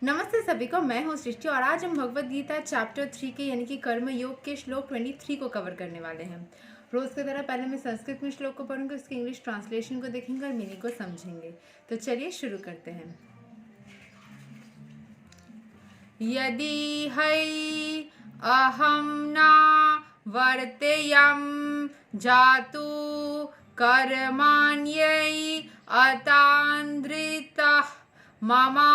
नमस्ते सभी को, मैं हूँ सृष्टि और आज हम भगवद गीता चैप्टर 3 के यानी कि कर्म योग के श्लोक 23 को कवर करने वाले हैं। रोज की तरह पहले मैं संस्कृत में श्लोक को पढ़ूंगी, उसकी इंग्लिश ट्रांसलेशन को देखेंगे और मीनिंग को समझेंगे। तो चलिए शुरू करते हैं। यदि है अहम ना वर्तेयम जातु कर्माण्यै अतान्द्रितः ममा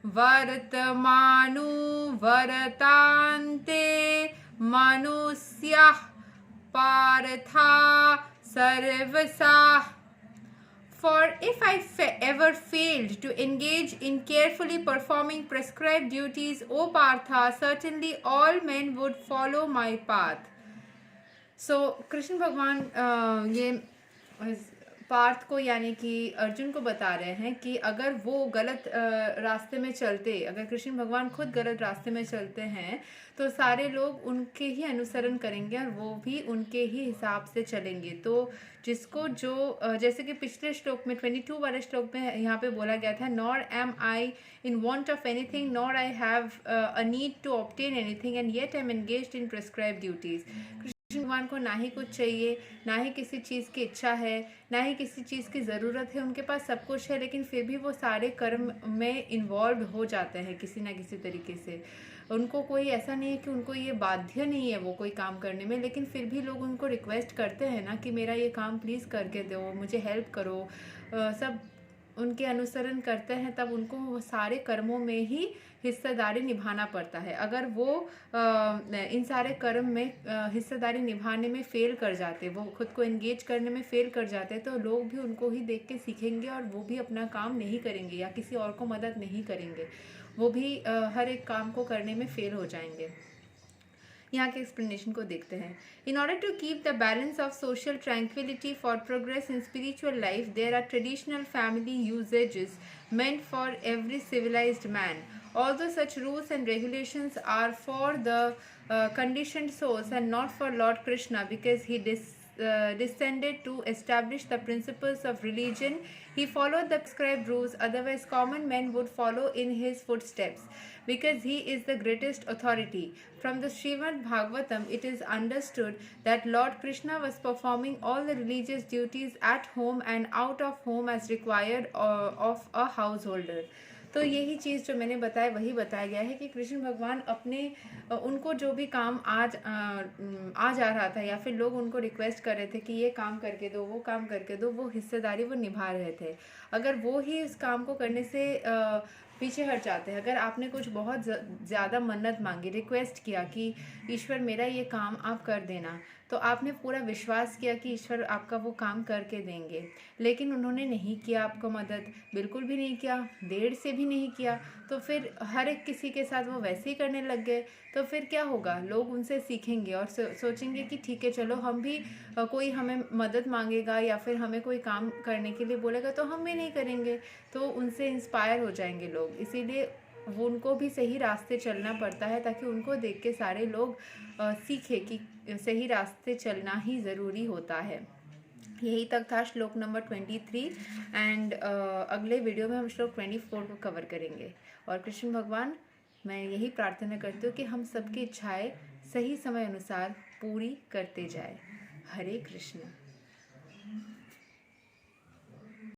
वर्तमानु वर्तान्ते मनुष्यः Partha सर्वसा. For if I ever failed to engage in carefully performing prescribed duties, O Partha, certainly all men would follow my path. So Krishna भगवान ये पार्थ को यानी कि अर्जुन को बता रहे हैं कि अगर वो गलत रास्ते में चलते, अगर कृष्ण भगवान खुद गलत रास्ते में चलते हैं तो सारे लोग उनके ही अनुसरण करेंगे और वो भी उनके ही हिसाब से चलेंगे। तो जिसको जो जैसे कि पिछले श्लोक में 22 वाले श्लोक में यहाँ पे बोला गया था, nor am I in want of anything nor I have a need to obtain anything and yet I am engaged in prescribed duties. भगवान को ना ही कुछ चाहिए, ना ही किसी चीज़ की इच्छा है, ना ही किसी चीज़ की ज़रूरत है, उनके पास सब कुछ है, लेकिन फिर भी वो सारे कर्म में इन्वॉल्व हो जाते हैं किसी ना किसी तरीके से। उनको कोई ऐसा नहीं है कि उनको ये बाध्य नहीं है वो कोई काम करने में, लेकिन फिर भी लोग उनको रिक्वेस्ट करते हैं ना कि मेरा ये काम प्लीज़ करके दो, मुझे हेल्प करो, सब उनके अनुसरण करते हैं, तब उनको वो सारे कर्मों में ही हिस्सेदारी निभाना पड़ता है। अगर वो इन सारे कर्म में हिस्सेदारी निभाने में फेल कर जाते, वो खुद को एंगेज करने में फेल कर जाते, तो लोग भी उनको ही देख के सीखेंगे और वो भी अपना काम नहीं करेंगे या किसी और को मदद नहीं करेंगे, वो भी हर एक काम को करने में फेल हो जाएंगे। यहाँ के एक्सप्लेनेशन को देखते हैं। In order to keep the balance of social tranquility for progress in spiritual life there are traditional family usages meant for every civilized man. Although such rules and regulations are for the conditioned souls and not for Lord Krishna, because he descended to establish the principles of religion, he followed the prescribed rules, otherwise common men would follow in his footsteps, because he is the greatest authority. From the Srimad Bhagavatam, it is understood that Lord Krishna was performing all the religious duties at home and out of home as required of a householder. तो यही चीज़ जो मैंने बताया वही बताया गया है कि कृष्ण भगवान अपने उनको जो भी काम आ जा रहा था या फिर लोग उनको रिक्वेस्ट कर रहे थे कि ये काम करके दो, वो काम करके दो, वो हिस्सेदारी वो निभा रहे थे। अगर वो ही इस काम को करने से पीछे हट जाते हैं, अगर आपने कुछ बहुत ज़्यादा मन्नत मांगी, रिक्वेस्ट किया कि ईश्वर मेरा ये काम आप कर देना, तो आपने पूरा विश्वास किया कि ईश्वर आपका वो काम करके देंगे, लेकिन उन्होंने नहीं किया आपको मदद, बिल्कुल भी नहीं किया, देर से भी नहीं किया, तो फिर हर एक किसी के साथ वो वैसे ही करने लग गए, तो फिर क्या होगा? लोग उनसे सीखेंगे और सोचेंगे कि ठीक है चलो हम भी कोई हमें मदद मांगेगा या फिर हमें कोई काम करने के लिए बोलेगा तो हम भी नहीं करेंगे, तो उनसे इंस्पायर हो जाएंगे लोग। इसीलिए वो उनको भी सही रास्ते चलना पड़ता है ताकि उनको देख के सारे लोग सीखे कि सही रास्ते चलना ही ज़रूरी होता है। यही तक था श्लोक नंबर 23 एंड अगले वीडियो में हम श्लोक 24 को कवर करेंगे। और कृष्ण भगवान, मैं यही प्रार्थना करती हूँ कि हम सबकी इच्छाएं सही समय अनुसार पूरी करते जाए। हरे कृष्ण।